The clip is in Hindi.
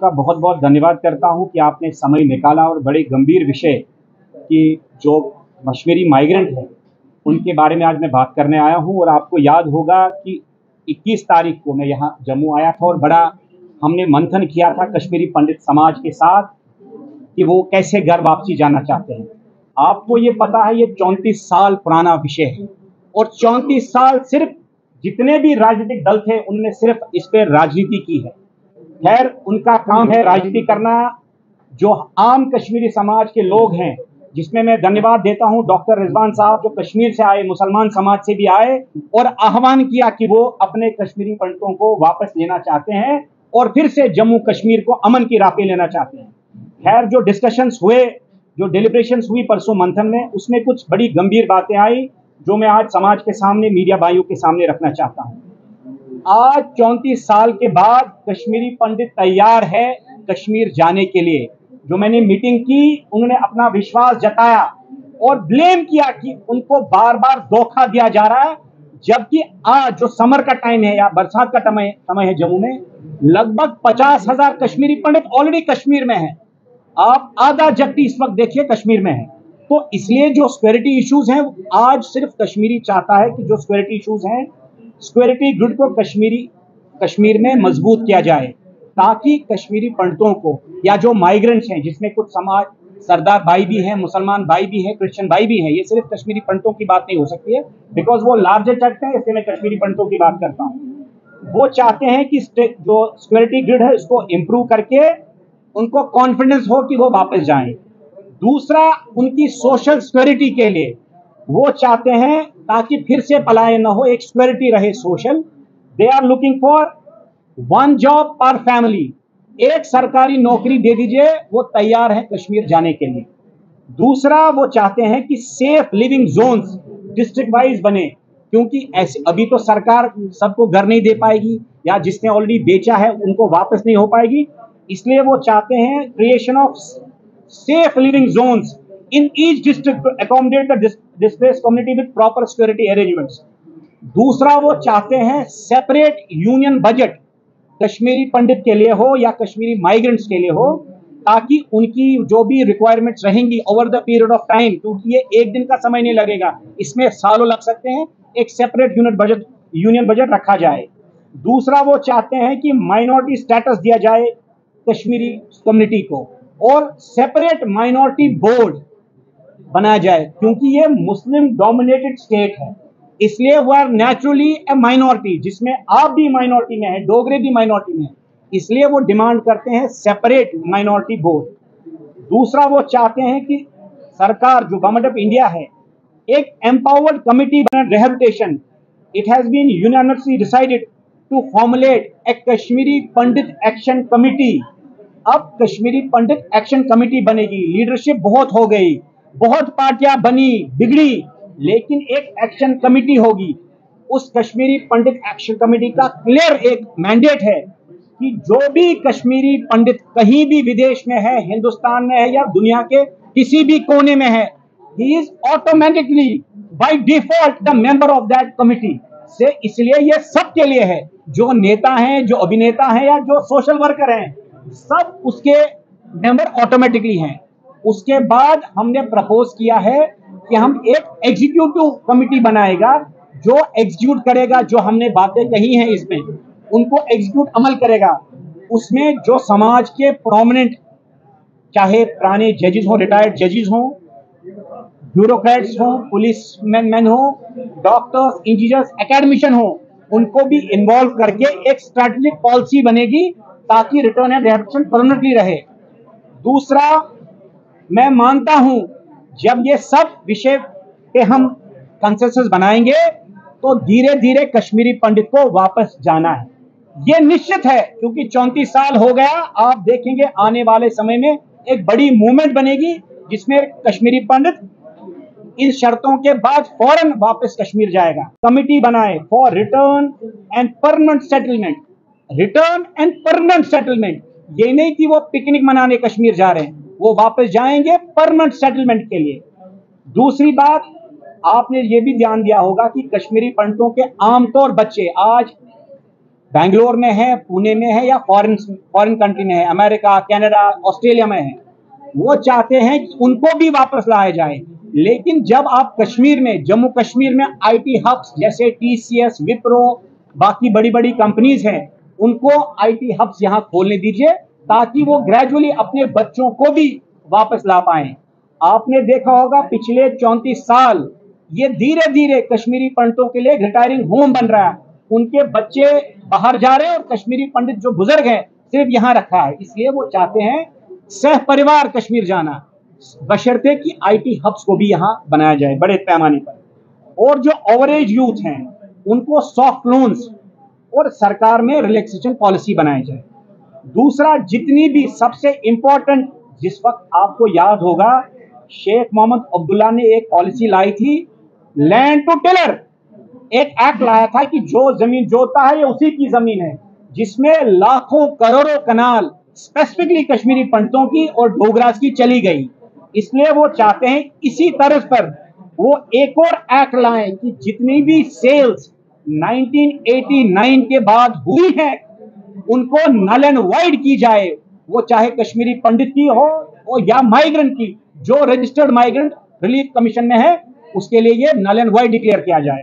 का बहुत बहुत धन्यवाद करता हूं कि आपने समय निकाला और बड़े गंभीर विषय की जो कश्मीरी माइग्रेंट हैं उनके बारे में आज मैं बात करने आया हूं। और आपको याद होगा कि 21 तारीख को मैं यहाँ जम्मू आया था और बड़ा हमने मंथन किया था कश्मीरी पंडित समाज के साथ कि वो कैसे घर वापसी जाना चाहते हैं। आपको ये पता है ये 34 साल पुराना विषय है और 34 साल सिर्फ जितने भी राजनीतिक दल थे उन्होंने सिर्फ इस पर राजनीति की है। खैर उनका काम है राजनीति करना। जो आम कश्मीरी समाज के लोग हैं, जिसमें मैं धन्यवाद देता हूं डॉक्टर रिजवान साहब जो कश्मीर से आए, मुसलमान समाज से भी आए और आह्वान किया कि वो अपने कश्मीरी पंडितों को वापस लेना चाहते हैं और फिर से जम्मू कश्मीर को अमन की राह पे लेना चाहते हैं। खैर जो डिस्कशंस हुए, जो डेलिब्रेशंस हुई परसों मंथन में, उसमें कुछ बड़ी गंभीर बातें आई जो मैं आज समाज के सामने, मीडिया भाइयों के सामने रखना चाहता हूं। आज 34 साल के बाद कश्मीरी पंडित तैयार है कश्मीर जाने के लिए। जो मैंने मीटिंग की उन्होंने अपना विश्वास जताया और ब्लेम किया कि उनको बार बार धोखा दिया जा रहा है, जबकि आज जो समर का टाइम है या बरसात का समय है जम्मू में, लगभग 50,000 कश्मीरी पंडित ऑलरेडी कश्मीर में है। आप आधा जट्टी इस वक्त देखिए कश्मीर में है। तो इसलिए जो सिक्योरिटी इश्यूज हैं, आज सिर्फ कश्मीरी चाहता है कि जो सिक्योरिटी इश्यूज हैं, सिक्योरिटी ग्रिड को कश्मीर में मजबूत किया जाए ताकि कश्मीरी पंडितों को या जो माइग्रेंट्स हैं, जिसमें कुछ समाज सरदार भाई भी हैं, मुसलमान भाई भी हैं, क्रिश्चियन भाई भी हैं, ये सिर्फ कश्मीरी पंडितों की बात नहीं हो सकती है बिकॉज वो लार्जर चर्च है, इसलिए मैं कश्मीरी पंडितों की बात करता हूँ। वो चाहते हैं कि जो सिक्योरिटी ग्रिड है उसको इम्प्रूव करके उनको कॉन्फिडेंस हो कि वो वापस जाएं। दूसरा, उनकी सोशल सिक्योरिटी के लिए वो चाहते हैं ताकि फिर से पलायन न हो, एक सिक्योरिटी रहे social. They are looking for 1 job per family, एक सरकारी नौकरी दे दीजिए, वो तैयार है कश्मीर जाने के लिए। दूसरा, वो चाहते हैं कि safe living zones district wise बने, क्योंकि ऐसे अभी तो सरकार सबको घर नहीं दे पाएगी या जिसने ऑलरेडी बेचा है उनको वापस नहीं हो पाएगी। इसलिए वो चाहते हैं creation of safe living zones in each district to accommodate the displaced community with proper security arrangements. दूसरा, वो चाहते हैं सेपरेट यूनियन बजट कश्मीरी पंडित के लिए हो या कश्मीरी माइग्रेंट्स के लिए हो, ताकि उनकी जो भी रिक्वायरमेंट्स रहेंगी over the period of time, क्योंकि ये एक दिन का समय नहीं लगेगा, इसमें सालों लग सकते हैं, एक सेपरेट यूनियन बजट रखा जाए। दूसरा, वो चाहते हैं कि माइनॉरिटी स्टेटस दिया जाए कश्मीरी कम्युनिटी को और सेपरेट माइनॉरिटी बोर्ड बनाया जाए, क्योंकि ये मुस्लिम डोमिनेटेड स्टेट है, इसलिए वो आर नेचुरली ए माइनॉरिटी, जिसमें आप भी माइनॉरिटी में है, डोगरे भी माइनॉरिटी में है, इसलिए वो डिमांड करते हैं सेपरेट माइनॉरिटी बोर्ड। दूसरा, वो चाहते हैं कि सरकार जो गवर्नमेंट ऑफ इंडिया है एक एम्पावर्ड कमिटी बना rehabilitation. It has been unanimously decided to formulate a Kashmiri Pandit action committee. अब कश्मीरी पंडित एक्शन कमिटी बनेगी। लीडरशिप बहुत हो गई, बहुत पार्टियां बनी बिगड़ी, लेकिन एक एक्शन कमिटी होगी। उस कश्मीरी पंडित एक्शन कमिटी का क्लियर एक मैंडेट है कि जो भी कश्मीरी पंडित कहीं भी विदेश में है, हिंदुस्तान में है या दुनिया के किसी भी कोने में है, he is automatically by default the member of that committee से। इसलिए ये सबके लिए है, जो नेता हैं, जो अभिनेता हैं या जो सोशल वर्कर हैं, सब उसके मेंबर ऑटोमेटिकली हैं। उसके बाद हमने प्रपोज किया है कि हम एक एग्जीक्यूटिव कमिटी बनाएगा जो एग्जीक्यूट करेगा, जो हमने बातें कही हैं इसमें उनको एग्जीक्यूट अमल करेगा। उसमें जो समाज के प्रोमिनेंट, चाहे पुराने जजेस हो, रिटायर्ड जजेस हो, ब्यूरोक्रेट्स हो, पुलिस मैन हो, डॉक्टर्स, इंजीनियर्स, एकेडमिशियन हो, उनको भी इन्वॉल्व करके एक स्ट्रेटेजिक पॉलिसी बनेगी ताकि रिटर्न एंड रिहेबिलिटेशन परमानेंटली रहे। दूसरा, मैं मानता हूं जब ये सब विषय पे हम कंसेंसस बनाएंगे तो धीरे धीरे कश्मीरी पंडित को वापस जाना है, ये निश्चित है, क्योंकि 34 साल हो गया। आप देखेंगे आने वाले समय में एक बड़ी मूवमेंट बनेगी जिसमें कश्मीरी पंडित इन शर्तों के बाद फौरन वापस कश्मीर जाएगा। कमिटी बनाए for return and permanent settlement. Return and permanent settlement, ये नहीं कि वो पिकनिक मनाने कश्मीर जा रहे हैं, वो वापस जाएंगे परमानेंट सेटलमेंट के लिए। दूसरी बात, आपने ये भी ध्यान दिया होगा कि कश्मीरी पंडितों के आमतौर बच्चे आज बेंगलोर में है, पुणे में है या फॉरेन कंट्री में है, अमेरिका, कनाडा, ऑस्ट्रेलिया में है, वो चाहते हैं कि उनको भी वापस लाया जाए। लेकिन जब आप कश्मीर में, जम्मू कश्मीर में आईटी हब्स जैसे टीसीएस, विप्रो, बाकी बड़ी बड़ी कंपनीज हैं, उनको आईटी हब्स यहां खोलने दीजिए ताकि वो ग्रेजुअली अपने बच्चों को भी वापस ला पाए। आपने देखा होगा पिछले 34 साल ये धीरे धीरे कश्मीरी पंडितों के लिए रिटायरिंग होम बन रहा है। उनके बच्चे बाहर जा रहे हैं और कश्मीरी पंडित जो बुजुर्ग हैं सिर्फ यहां रखा है। इसलिए वो चाहते हैं सह परिवार कश्मीर जाना, बशर्ते कि आईटी हब्स को भी यहां बनाया जाए बड़े पैमाने पर। और जो ओवरेज यूथ हैं उनको सॉफ्ट लोन्स और सरकार में रिलैक्सेशन पॉलिसी बनाई जाए। दूसरा, जितनी भी सबसे इंपॉर्टेंट, जिस वक्त आपको याद होगा शेख मोहम्मद अब्दुल्ला ने एक पॉलिसी लाई थी, लैंड टू टिलर, एक एक्ट लाया था कि जो जमीन जोतता है ये उसी की जमीन है, जिसमें लाखों करोड़ों कनाल स्पेसिफिकली कश्मीरी पंडितों की और डोगरास की चली गई। इसलिए वो चाहते हैं इसी तर्ज पर वो एक और एक्ट लाएं कि जितनी भी सेल्स 1989 के बाद हुई है उनको नल एंड वाइड की जाए, वो चाहे कश्मीरी पंडित की हो या माइग्रेंट की। जो रजिस्टर्ड माइग्रेंट रिलीफ कमीशन में है उसके लिए ये नल एंड वाइड डिक्लेयर किया जाए।